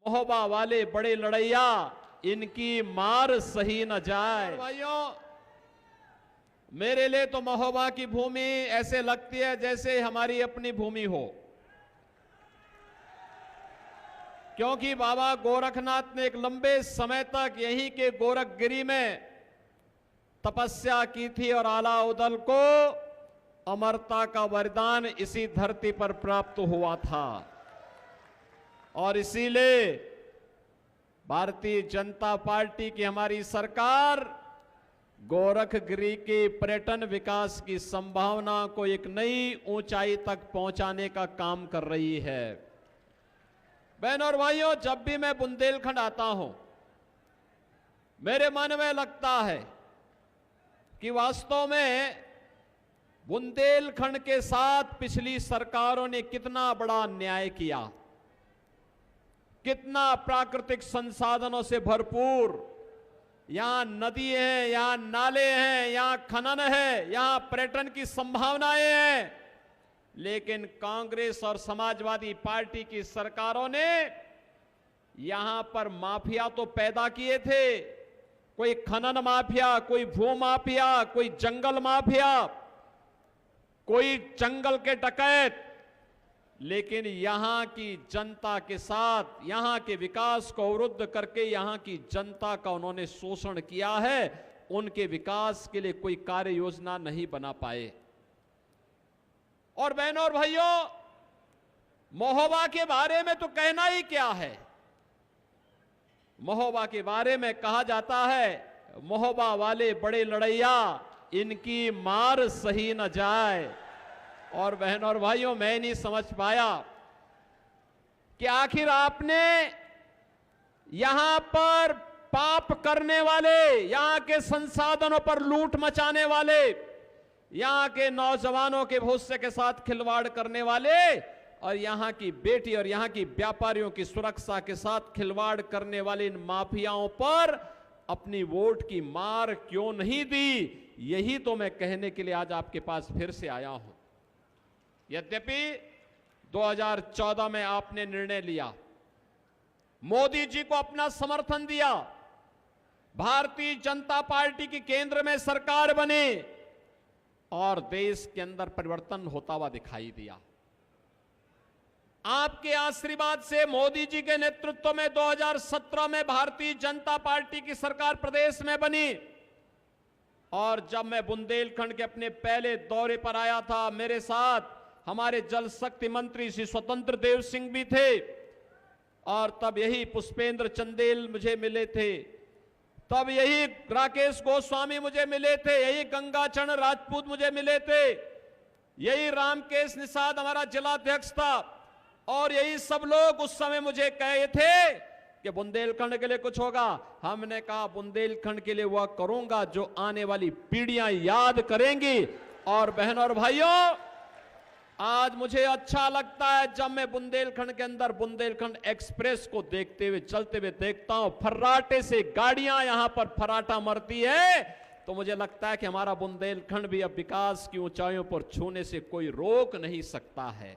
महोबा वाले बड़े लड़ैया, इनकी मार सही न जाए। भाइयों, मेरे लिए तो महोबा की भूमि ऐसे लगती है जैसे हमारी अपनी भूमि हो, क्योंकि बाबा गोरखनाथ ने एक लंबे समय तक यहीं के गोरखगिरी में तपस्या की थी और आला उदल को अमरता का वरदान इसी धरती पर प्राप्त हुआ था। और इसीलिए भारतीय जनता पार्टी की हमारी सरकार गोरखगिरी के पर्यटन विकास की संभावना को एक नई ऊंचाई तक पहुंचाने का काम कर रही है। बहनों और भाइयों, जब भी मैं बुंदेलखंड आता हूं, मेरे मन में लगता है कि वास्तव में बुंदेलखंड के साथ पिछली सरकारों ने कितना बड़ा अन्याय किया, कितना प्राकृतिक संसाधनों से भरपूर, यहां नदी है, यहां नाले हैं, यहां खनन है, यहां पर्यटन की संभावनाएं हैं, लेकिन कांग्रेस और समाजवादी पार्टी की सरकारों ने यहां पर माफिया तो पैदा किए थे, कोई खनन माफिया, कोई भू माफिया, कोई जंगल माफिया, कोई जंगल के डकैत, लेकिन यहां की जनता के साथ यहां के विकास को अवरुद्ध करके यहां की जनता का उन्होंने शोषण किया है। उनके विकास के लिए कोई कार्य योजना नहीं बना पाए। और बहनों और भाइयों, महोबा के बारे में तो कहना ही क्या है। महोबा के बारे में कहा जाता है, महोबा वाले बड़े लड़ैया, इनकी मार सही न जाए। और बहनों और भाइयों, मैं नहीं समझ पाया कि आखिर आपने यहां पर पाप करने वाले, यहां के संसाधनों पर लूट मचाने वाले, यहां के नौजवानों के भविष्य के साथ खिलवाड़ करने वाले और यहां की बेटी और यहां की व्यापारियों की सुरक्षा के साथ खिलवाड़ करने वाले इन माफियाओं पर अपनी वोट की मार क्यों नहीं दी, यही तो मैं कहने के लिए आज आपके पास फिर से आया हूं। यद्यपि 2014 में आपने निर्णय लिया, मोदी जी को अपना समर्थन दिया, भारतीय जनता पार्टी की केंद्र में सरकार बनी और देश के अंदर परिवर्तन होता हुआ दिखाई दिया। आपके आशीर्वाद से मोदी जी के नेतृत्व में 2017 में भारतीय जनता पार्टी की सरकार प्रदेश में बनी। और जब मैं बुंदेलखंड के अपने पहले दौरे पर आया था, मेरे साथ हमारे जल शक्ति मंत्री श्री स्वतंत्र देव सिंह भी थे और तब यही पुष्पेंद्र चंदेल मुझे मिले थे, तब यही राकेश गोस्वामी मुझे मिले थे, यही गंगाचरण राजपूत मुझे मिले थे, यही रामकेश निषाद हमारा जिलाध्यक्ष था और यही सब लोग उस समय मुझे कहे थे कि बुंदेलखंड के लिए कुछ होगा। हमने कहा बुंदेलखंड के लिए वह करूंगा जो आने वाली पीढ़ियां याद करेंगी। और बहनों और भाइयों, आज मुझे अच्छा लगता है जब मैं बुंदेलखंड के अंदर बुंदेलखंड एक्सप्रेस को देखते हुए चलते हुए देखता हूं, फर्राटे से गाड़ियां यहां पर फर्राटा मरती है, तो मुझे लगता है कि हमारा बुंदेलखंड भी अब विकास की ऊंचाइयों पर छूने से कोई रोक नहीं सकता है।